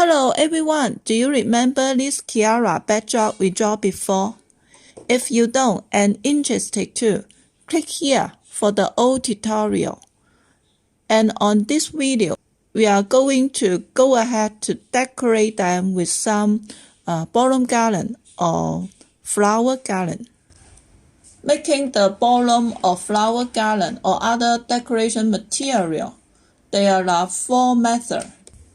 Hello everyone, do you remember this Chiara backdrop we drew before? If you don't and interested too, click here for the old tutorial. And on this video, we are going to go ahead to decorate them with some ballroom garland or flower garland. Making the ballroom or flower garland or other decoration material, there are 4 methods.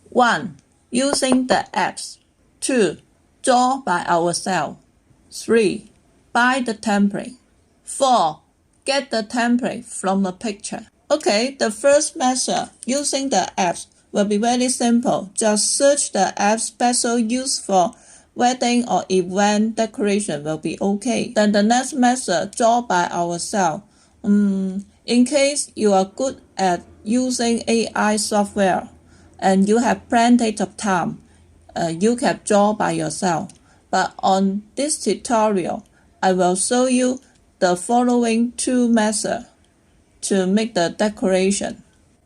1. Using the apps. 2. Draw by ourselves. 3. Buy the template. 4. Get the template from a picture. Okay, the first method, using the apps, will be very simple. Just search the app special used for wedding or event decoration will be okay. Then the next method, draw by ourselves. In case you are good at using AI software and you have plenty of time, you can draw by yourself. But on this tutorial, I will show you the following 2 methods to make the decoration.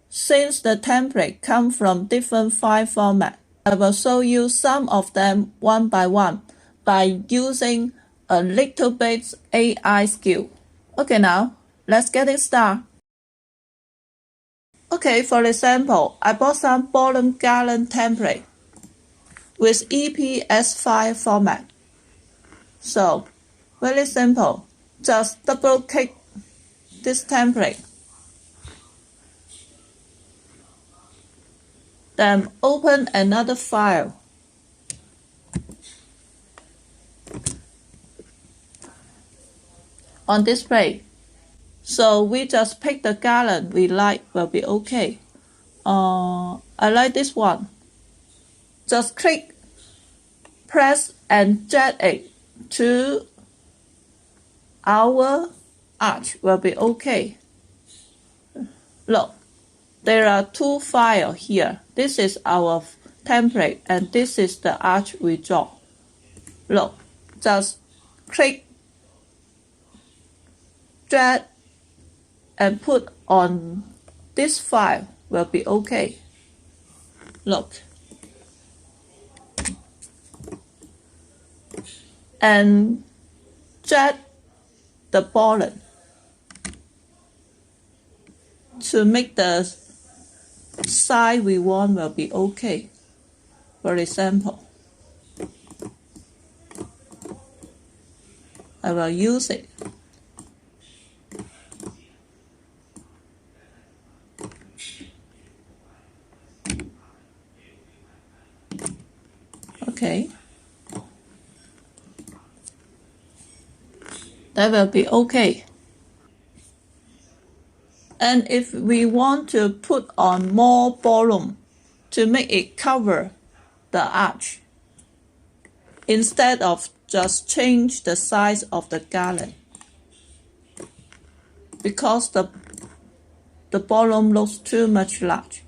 Since the template comes from different file formats, I will show you some of them one by one by using a little bit AI skill. Okay, now let's get it started. Okay, for example, I bought some ballroom garland template with EPS file format. So, very simple. Just double click this template. Then open another file. On display. So we just pick the garland we like will be okay. I like this one. Just click, press and drag it to our arch will be okay. Look, there are 2 files here. This is our template and this is the arch we draw. Look, just click, drag and put on this file will be okay. Look. And drag the ballroom to make the size we want will be okay. For example, I will use it. Okay. That will be okay. And if we want to put on more ballroom to make it cover the arch, instead of just change the size of the garland, because the ballroom looks too much large.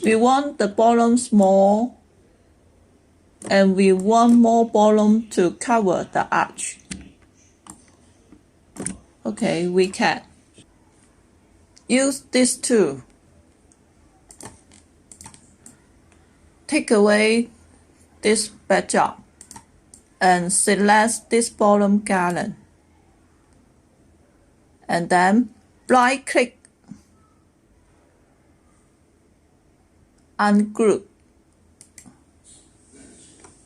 We want the ballroom small and we want more ballroom to cover the arch. Okay, we can use this tool. Take away this backdrop and select this ballroom garland. And then right click, ungroup.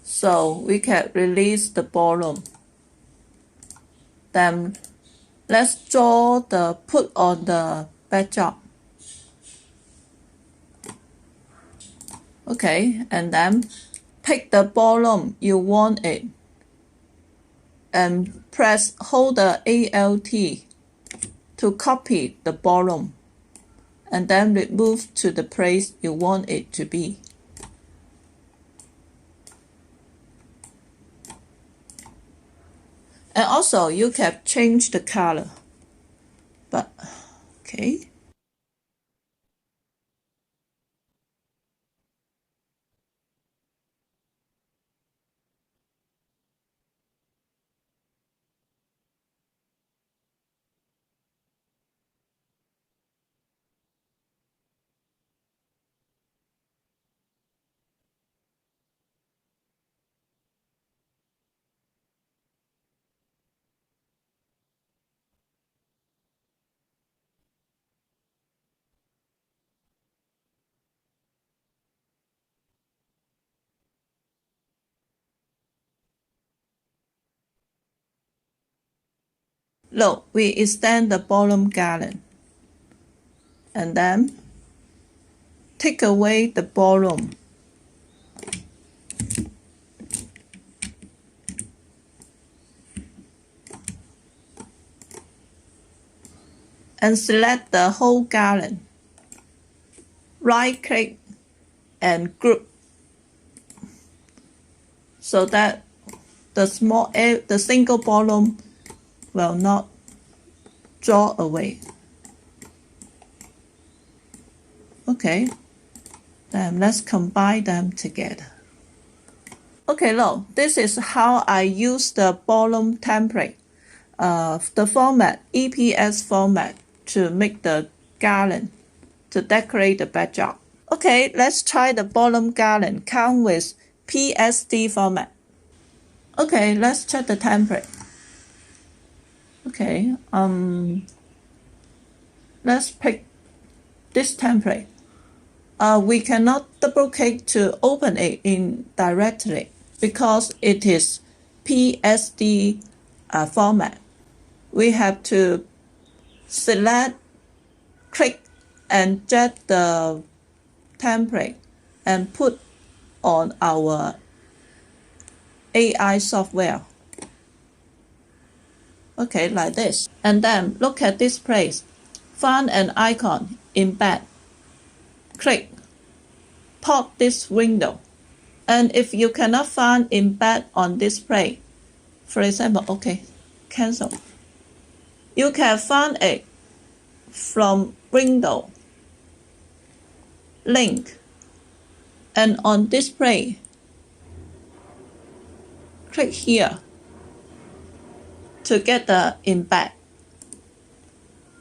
So we can release the ballroom. Then let's draw the put on the backdrop. Okay, and then pick the ballroom you want it and hold the Alt to copy the ballroom and then remove to the place you want it to be. And also you can change the color. But okay. look, we extend the bottom gallon and then take away the bottom. And select the whole gallon. Right click and group so that the single bottom will not draw away. Okay, then let's combine them together. Okay, look, this is how I use the bottom template, the format, EPS format, to make the gallon, to decorate the backdrop. Okay, let's try the bottom gallon count with PSD format. Okay, let's check the template. Okay, let's pick this template. We cannot double click to open it in directly because it is PSD format. We have to select, click, and drag the template and put on our AI software. Okay, like this. And then look at this place. Find an icon, embed. Click. Pop this window. And if you cannot find embed on display, for example, okay, cancel. You can find it from window, link, and on display. Click here to get the embed.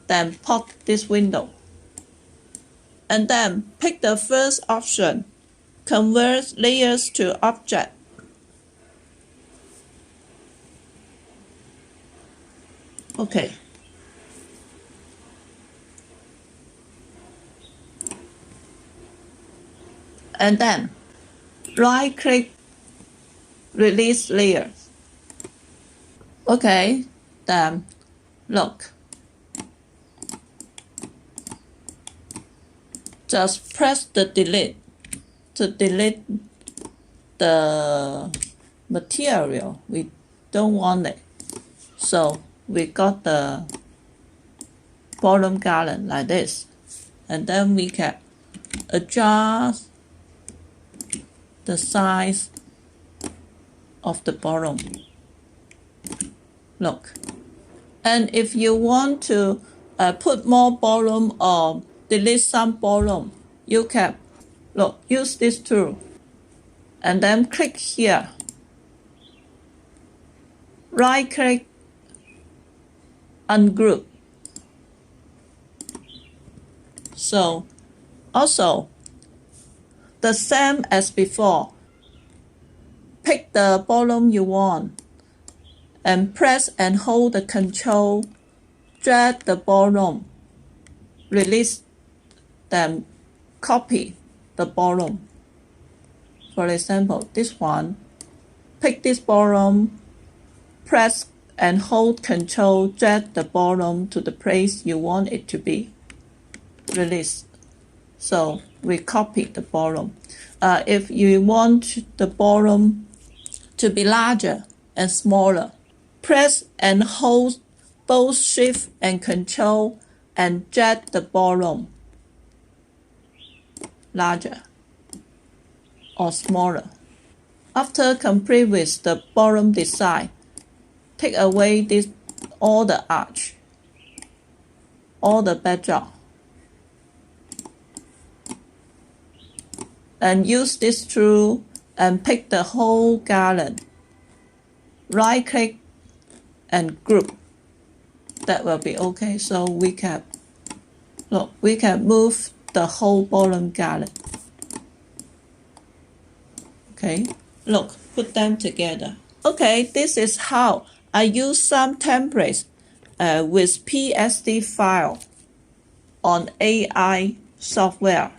Then pop this window. And then pick the first option, convert layers to object. Okay. And then right click, release layers. Okay, then look. Just press the delete to delete the material. We don't want it. So we got the bottom gallon like this. And then we can adjust the size of the bottom. Look. And if you want to put more bottom or delete some bottom, you can use this tool and then click here, right click, ungroup. So also the same as before, pick the bottom you want and press and hold the control, drag the bottom, release, then copy the bottom. For example, this one, pick this bottom, press and hold control, drag the bottom to the place you want it to be, release. So we copy the bottom. If you want the bottom to be larger and smaller, press and hold both Shift and Control and drag the bottom larger or smaller. After complete with the bottom design, take away all the arch, all the backdrop, and use this tool and pick the whole gallon. Right click and group. That will be okay. So we can move the whole bottom gallon. Okay, look, put them together. Okay, this is how I use some templates with PSD file on AI software.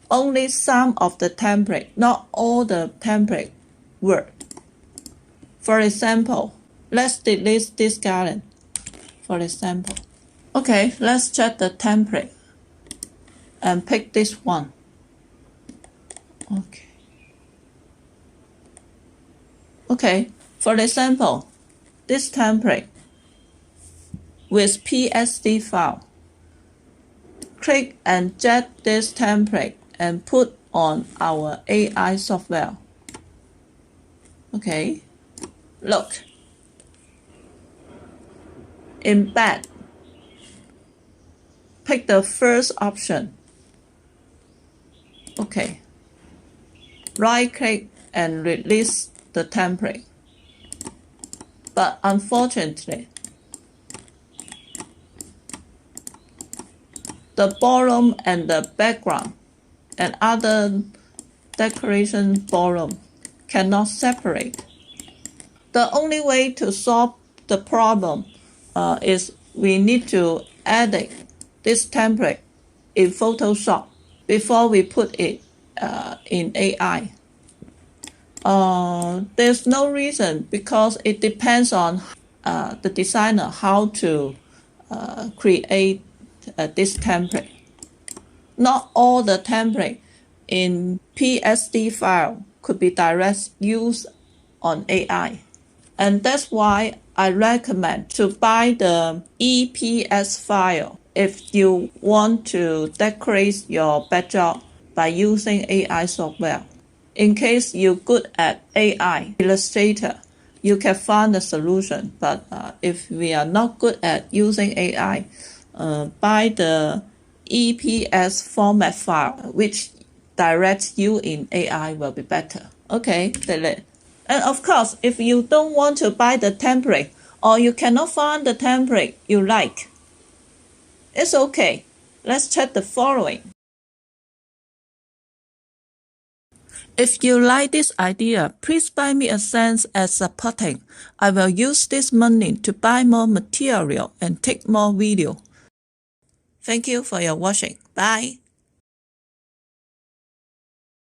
Only some of the template, not all the template work. For example, let's delete this gallon. for example. Okay, let's check the template and pick this one. Okay, for example, this template with PSD file. Click and drag this template and put on our AI software. Okay, look. Embed. Pick the first option. Okay. Right-click and release the template. But unfortunately, the bottom and the background and other decoration bottom cannot separate. The only way to solve the problem is we need to edit this template in Photoshop before we put it in AI. There's no reason because it depends on the designer how to create this template. Not all the template in PSD file could be direct used on AI. And that's why I recommend to buy the EPS file if you want to decorate your backdrop by using AI software. In case you're good at AI Illustrator, you can find a solution. But if we are not good at using AI, buy the EPS format file, which directs you in AI will be better. Okay, delete. And of course, if you don't want to buy the template or you cannot find the template you like, it's okay. Let's check the following. If you like this idea, please buy me a cent as supporting. I will use this money to buy more material and take more video. Thank you for your watching. Bye.